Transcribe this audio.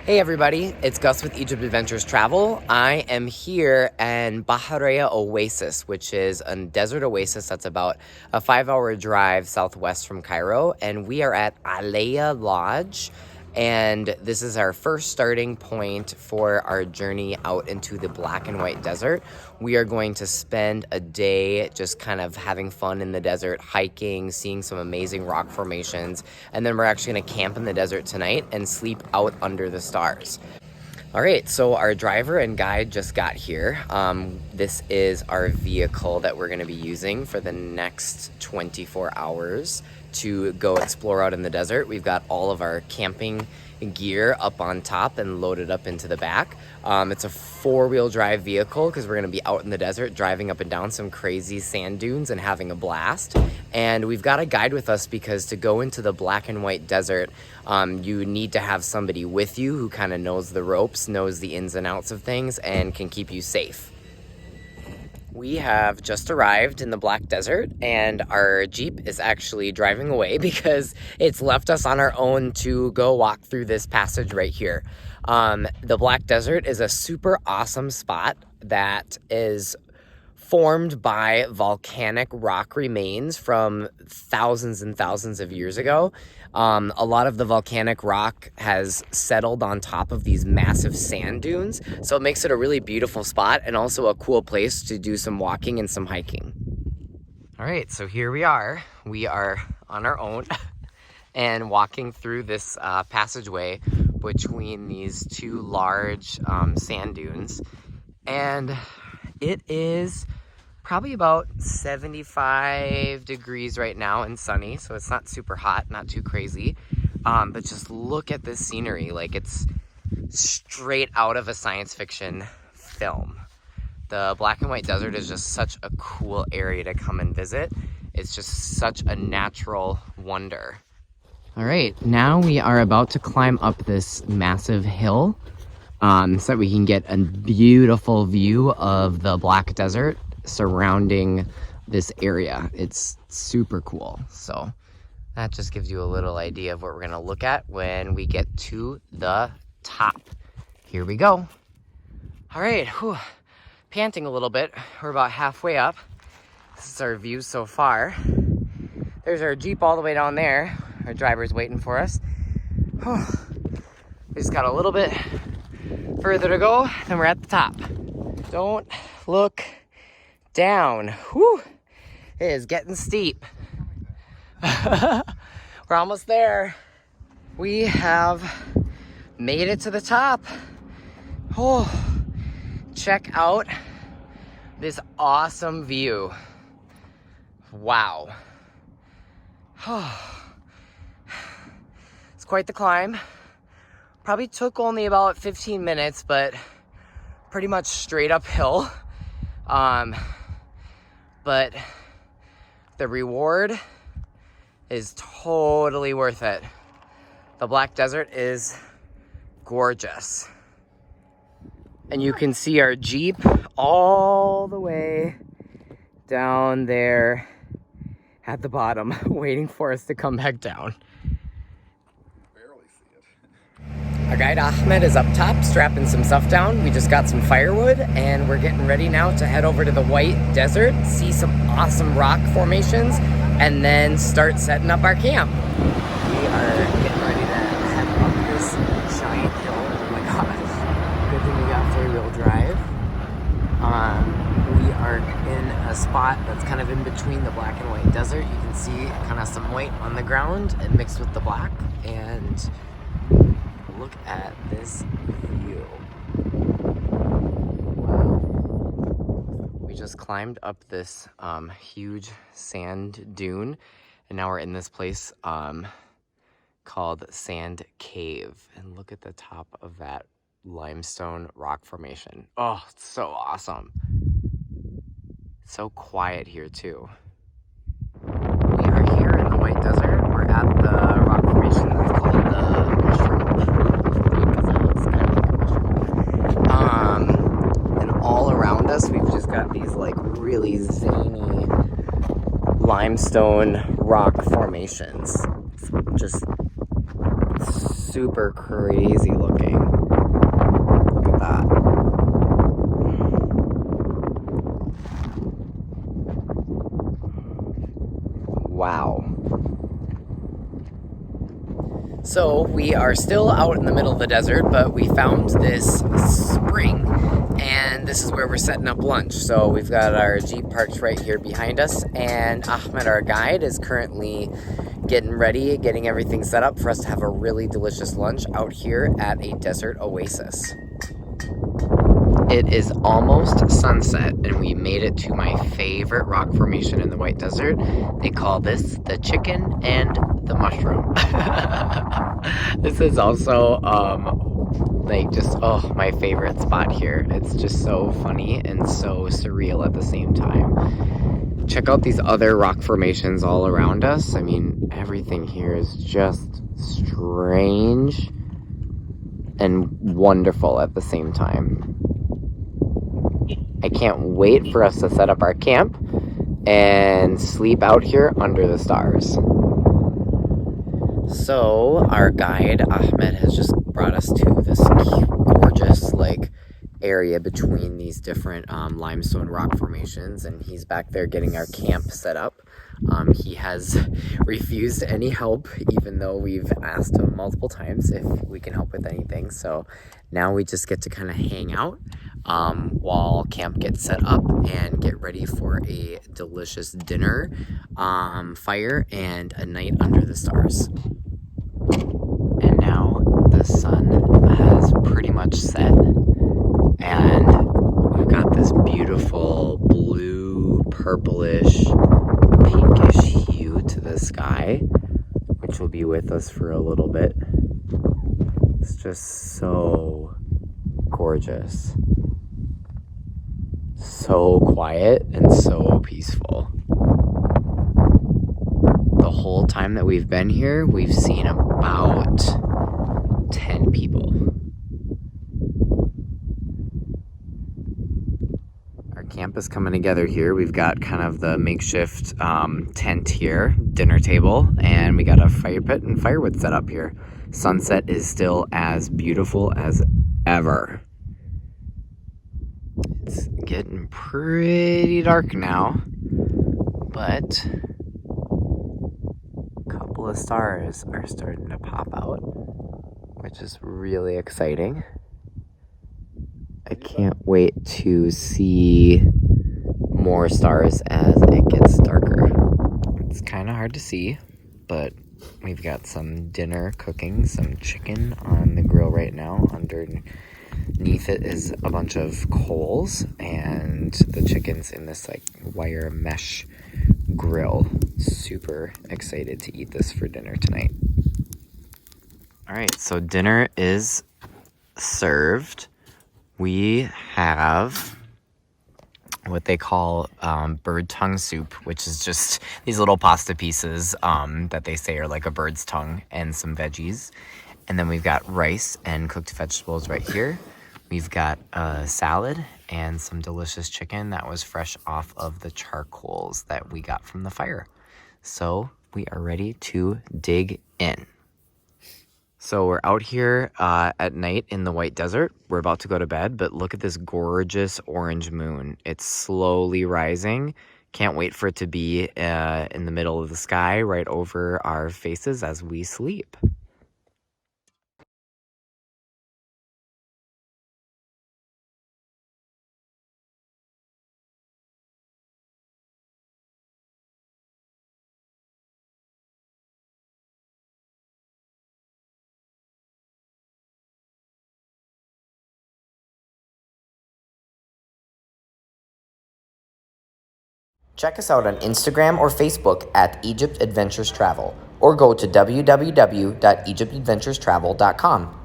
Hey everybody, it's Gus with Egypt Adventures Travel. I am here in Bahariya Oasis, which is a desert oasis that's about a 5-hour drive southwest from Cairo. And we are at Aliyah Lodge. And this is our first starting point for our journey out into the black and white desert. We are going to spend a day just kind of having fun in the desert, hiking, seeing some amazing rock formations, and then we're actually going to camp in the desert tonight and sleep out under the stars. All right, so our driver and guide just got here. This is our vehicle that we're going to be using for the next 24 hours to go explore out in the desert. We've got all of our camping gear up on top and loaded up into the back. It's a 4-wheel drive vehicle because we're going to be out in the desert driving up and down some crazy sand dunes and having a blast. And we've got a guide with us because to go into the black and white desert, you need to have somebody with you who kind of knows the ropes, knows the ins and outs of things, and can keep you safe. We have just arrived in the Black Desert, and our Jeep is actually driving away because it's left us on our own to go walk through this passage right here. The Black Desert is a super awesome spot that is formed by volcanic rock remains from thousands and thousands of years ago. A lot of the volcanic rock has settled on top of these massive sand dunes, so it makes it a really beautiful spot and also a cool place to do some walking and some hiking. All right, so here we are. We are on our own and walking through this passageway between these two large sand dunes, and it is probably about 75 degrees right now and sunny, so it's not super hot, not too crazy. But just look at this scenery, like it's straight out of a science fiction film. The black and white desert is just such a cool area to come and visit. It's just such a natural wonder. All right, now we are about to climb up this massive hill so that we can get a beautiful view of the black desert surrounding this area. It's super cool. So that just gives you a little idea of what we're going to look at when we get to the top. Here we go. All right, panting a little bit. We're about halfway up. This is our view so far. There's our Jeep all the way down there. Our driver's waiting for us. We just got a little bit further to go, then we're at the top. Don't look down. Whew. It is getting steep. We're almost there. We have made it to the top. Check out this awesome view. Wow. It's quite the climb. Probably took only about 15 minutes, but pretty much straight uphill. But the reward is totally worth it. The Black Desert is gorgeous. And you can see our Jeep all the way down there at the bottom, waiting for us to come back down. Barely see it. Our guide Ahmed is up top, strapping some stuff down. We just got some firewood, and we're getting ready now to head over to the White Desert, see some awesome rock formations, and then start setting up our camp. We are getting ready to head up this giant hill. Oh my gosh. Good thing we got 4-wheel drive. We are in a spot that's kind of in between the black and white desert. You can see kind of some white on the ground and mixed with the black, and look at this view. Wow. We just climbed up this huge sand dune, and now we're in this place called Sand Cave. And look at the top of that limestone rock formation. Oh, it's so awesome. It's so quiet here too. We are here in the White Desert. We're at the rock formation that's called the Mushroom. And all around us, we've just got these like really zany limestone rock formations. It's just super crazy looking. Look at that. Wow. So we are still out in the middle of the desert, but we found this spring, and this is where we're setting up lunch. So we've got our Jeep parked right here behind us, and Ahmed, our guide, is currently getting ready, getting everything set up for us to have a really delicious lunch out here at a desert oasis. It is almost sunset, and we made it to my favorite rock formation in the White Desert. They call this the chicken and the mushroom. This is also like just my favorite spot here. It's just so funny and so surreal at the same time. Check out these other rock formations all around us. I mean, everything here is just strange and wonderful at the same time. I can't wait for us to set up our camp and sleep out here under the stars. So our guide Ahmed has just brought us to this gorgeous area between these different limestone rock formations, and he's back there getting our camp set up. He has refused any help, even though we've asked him multiple times if we can help with anything. So now we just get to kind of hang out while camp gets set up and get ready for a delicious dinner, fire, and a night under the stars. And now the sun has pretty much set, and we've got this beautiful blue, purplish, pinkish hue to the sky, which will be with us for a little bit. It's just so gorgeous, so quiet, and so peaceful. The whole time that we've been here, we've seen about 10 people. Our camp is coming together here. We've got kind of the makeshift tent here, dinner table, and we got a fire pit and firewood set up here. Sunset is still as beautiful as ever. It's getting pretty dark now, but a couple of stars are starting to pop out, which is really exciting. I can't wait to see more stars as it gets darker. It's kind of hard to see, but we've got some dinner cooking, some chicken on the grill right now. Underneath it is a bunch of coals, and the chicken's in this wire mesh grill. Super excited to eat this for dinner tonight. All right, so dinner is served. We have what they call bird tongue soup, which is just these little pasta pieces that they say are like a bird's tongue, and some veggies. And then we've got rice and cooked vegetables right here. We've got a salad and some delicious chicken that was fresh off of the charcoals that we got from the fire. So we are ready to dig in. So we're out here at night in the White Desert. We're about to go to bed, but look at this gorgeous orange moon. It's slowly rising. Can't wait for it to be in the middle of the sky right over our faces as we sleep. Check us out on Instagram or Facebook at Egypt Adventures Travel, or go to www.egyptadventurestravel.com.